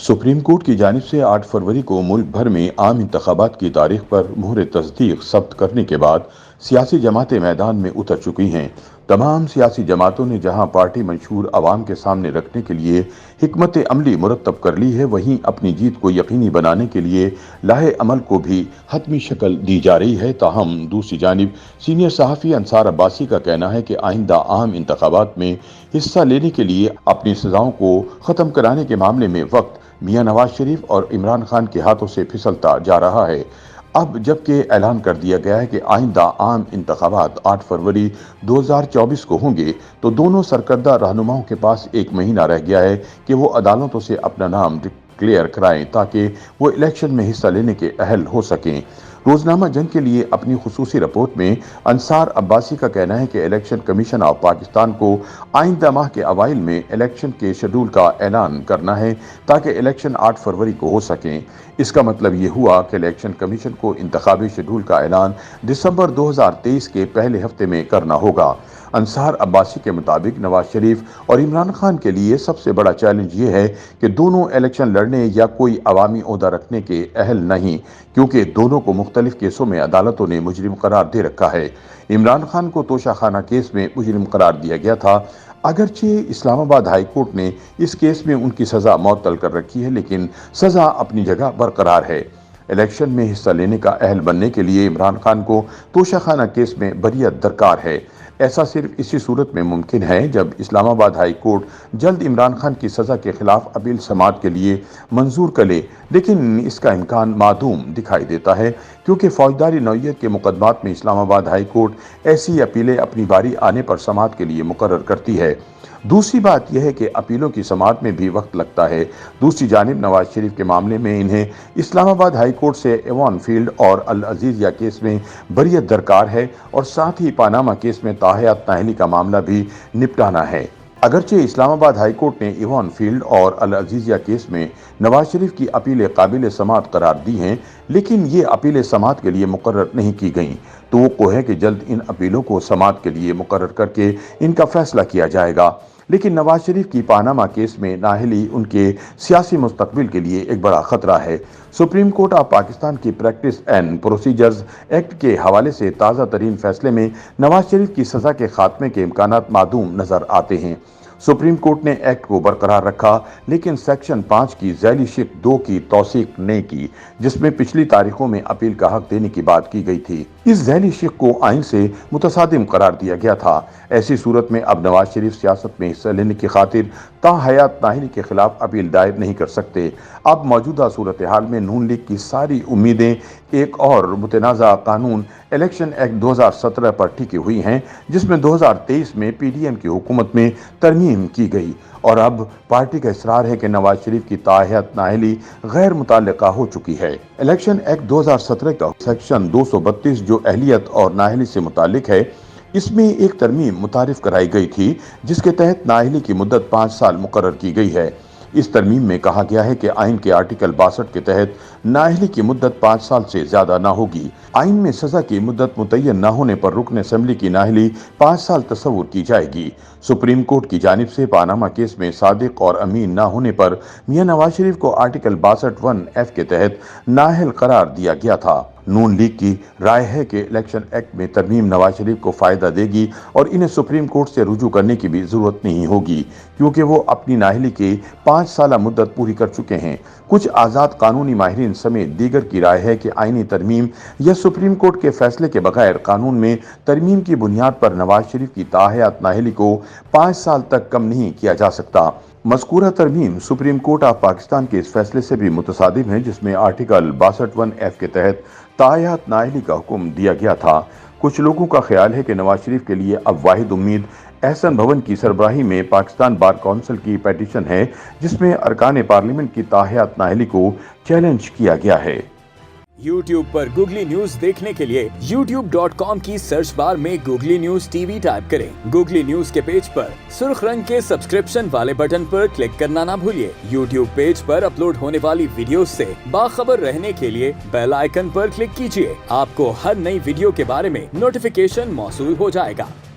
Supreme court की जानिब से 8 फरवरी को मुल्क भर में आम इंतखाबात की तारीख पर मुहर तस्दीक सब्त करने के बाद सियासी जमातें मैदान में उतर चुकी हैं। तमाम सियासी जमातों ने जहां पार्टी मंशूर अवाम के सामने रखने के लिए हिकमत अमली मुरतब कर ली है, वहीं अपनी जीत को यकीनी बनाने के लिए लाहे अमल को भी हतमी शक्ल दी जा रही है। ताहम दूसरी जानिब सीनियर सहाफ़ी अंसार अब्बासी का कहना है कि आइंदा आम इंतखाबात में हिस्सा लेने के लिए अपनी सजाओं को ख़त्म कराने के मामले में वक्त मियां नवाज शरीफ और इमरान खान के हाथों से फिसलता जा रहा है। अब जबकि ऐलान कर दिया गया है कि आइंदा आम इंतखाबात 8 फरवरी 2024 को होंगे, तो दोनों सरकर्दा रहनुमाओं के पास एक महीना रह गया है कि वो अदालतों से अपना नाम डिक्लेयर कराएं ताकि वो इलेक्शन में हिस्सा लेने के अहल हो सकें। रोजनामा जंग के लिए अपनी खुसूसी रिपोर्ट में अंसार अब्बासी का कहना है कि इलेक्शन कमीशन ऑफ पाकिस्तान को आइंदा माह के अवाइल में इलेक्शन के शेड्यूल का ऐलान करना है ताकि इलेक्शन 8 फरवरी को हो सकें। इसका मतलब ये हुआ कि इलेक्शन कमीशन को इंतखाबी शेड्यूल का ऐलान दिसंबर 2023 के पहले हफ्ते में करना होगा। अंसार अब्बासी के मुताबिक नवाज शरीफ और इमरान खान के लिए सबसे बड़ा चैलेंज ये है कि दोनों इलेक्शन लड़ने या कोई अवामी ओहदा रखने के अहल नहीं, क्योंकि दोनों को मुख्तलिफ केसों में अदालतों ने मुजरिम करार दे रखा है। इमरान खान को तोशाखाना केस में मुजरिम करार दिया गया था। अगरचे इस्लामाबाद हाई कोर्ट ने इस केस में उनकी सज़ा मअतल कर रखी है, लेकिन सज़ा अपनी जगह बरकरार है। इलेक्शन में हिस्सा लेने का अहल बनने के लिए इमरान खान को तोशाखाना केस में बरियत दरकार है। ऐसा सिर्फ इसी सूरत में मुमकिन है जब इस्लामाबाद हाई कोर्ट जल्द इमरान खान की सज़ा के खिलाफ अपील समाअत के लिए मंजूर कर ले, लेकिन इसका इम्कान मादूम दिखाई देता है, क्योंकि फौजदारी नौइयत के मुकदमात में इस्लामाबाद हाई कोर्ट ऐसी अपीलें अपनी बारी आने पर समाअत के लिए मुकर्रर करती है। दूसरी बात यह है कि अपीलों की समाअत में भी वक्त लगता है। दूसरी जानिब नवाज शरीफ के मामले में इन्हें इस्लामाबाद हाई कोर्ट से एवान फील्ड और अल अजीज़िया केस में बरियत दरकार है और साथ ही पानामा केस में ताहयात नाअहली का मामला भी निपटाना है। अगरचे इस्लामाबाद हाई कोर्ट ने इवान फील्ड और अल अजीज़िया केस में नवाज शरीफ की अपीलें काबिल समाअत करार दी हैं, लेकिन ये अपीलें समाअत के लिए मुकर्रर नहीं की गईं। तो है कि जल्द इन अपीलों को समाअत के लिए मुकर्रर करके इनका फैसला किया जाएगा। लेकिन नवाज शरीफ की पानामा केस में नाअहली उनके सियासी मुस्तकबिल के लिए एक बड़ा खतरा है। सुप्रीम कोर्ट ऑफ पाकिस्तान की प्रैक्टिस एंड प्रोसीजर्स एक्ट के हवाले से ताज़ा तरीन फैसले में नवाज शरीफ की सज़ा के खात्मे के इम्कानात मादूम नज़र आते हैं। सुप्रीम कोर्ट ने एक्ट को बरकरार रखा, लेकिन सेक्शन 5 की झैली शिक 2 की तौसीक नहीं की, जिसमें पिछली तारीखों में अपील का हक देने की बात की गई थी। इस झैली शिक को आइन से मुतसादिम करार दिया गया था। ऐसी सूरत में अब नवाज शरीफ सियासत में हिस्सा लेने की खातिर ताहयात नाअहली के खिलाफ अपील दायर नहीं कर सकते। अब मौजूदा सूरत हाल में नून लीग की सारी उम्मीदें एक और मुतनाज़ा कानून इलेक्शन एक्ट 2017 पर टिकी हुई हैं, जिसमें 2023 में पीडीएम की हुकूमत में तरमीम की गई, और अब पार्टी का इसरार है कि नवाज शरीफ की ताहयात नाअहली गैर मुतल्लका हो चुकी है। इलेक्शन एक्ट 2017 का सेक्शन 232 जो अहलियत और नाअहली से मुतालिक है, इसमें एक तरमीम मुतारिफ कराई गई थी, जिसके तहत नाअहली की मुद्दत 5 साल मुकर्रर की गई है। इस तरमीम में कहा गया है कि आइन के आर्टिकल 62 के तहत नाअहली की मुद्दत 5 साल से ज्यादा न होगी। आइन में सजा की मुद्दत मुतय्यन न होने पर रुकन असेंबली की नाअहली 5 साल तस्वुर की जाएगी। सुप्रीम कोर्ट की जानिब से पानामा केस में सादिक और अमीन न होने पर मियां नवाज शरीफ को आर्टिकल 62(1)(f) के तहत नाअहल करार दिया गया था। नून लीग की राय है कि इलेक्शन एक्ट में तरमीम नवाज शरीफ को फायदा देगी और इन्हें सुप्रीम कोर्ट से रुजू करने की भी जरूरत नहीं होगी, क्योंकि वो अपनी नाअहली की 5 साल मुद्दत पूरी कर चुके हैं। कुछ आज़ाद कानूनी माहिरीन समेत दीगर की राय है कि आईनी तरमीम या सुप्रीम कोर्ट के फैसले के बगैर कानून में तरमीम की बुनियाद पर नवाज शरीफ की ताहयात नाअहली को 5 साल तक कम नहीं किया जा सकता। मज़कूरा तरमीम सुप्रीम कोर्ट ऑफ पाकिस्तान के इस फैसले से भी मुतसादिम है, जिसमें आर्टिकल 62(1)(f) के तहत ताहयात नाअहली का हुक्म दिया गया था। कुछ लोगों का ख्याल है कि नवाज शरीफ के लिए अब वाहिद उम्मीद एहसन भवन की सरबराही में पाकिस्तान बार काउंसिल की पेटिशन है, जिसमें अरकान पार्लियामेंट की ताहयात नाअहली को चैलेंज किया गया है। YouTube पर गूगली न्यूज देखने के लिए youtube.com की सर्च बार में गूगली न्यूज टीवी टाइप करें। गूगली न्यूज के पेज पर सुर्ख रंग के सब्सक्रिप्शन वाले बटन पर क्लिक करना ना भूलिए। YouTube पेज पर अपलोड होने वाली वीडियो से बाखबर रहने के लिए बेल आइकन पर क्लिक कीजिए। आपको हर नई वीडियो के बारे में नोटिफिकेशन मौसूल हो जाएगा।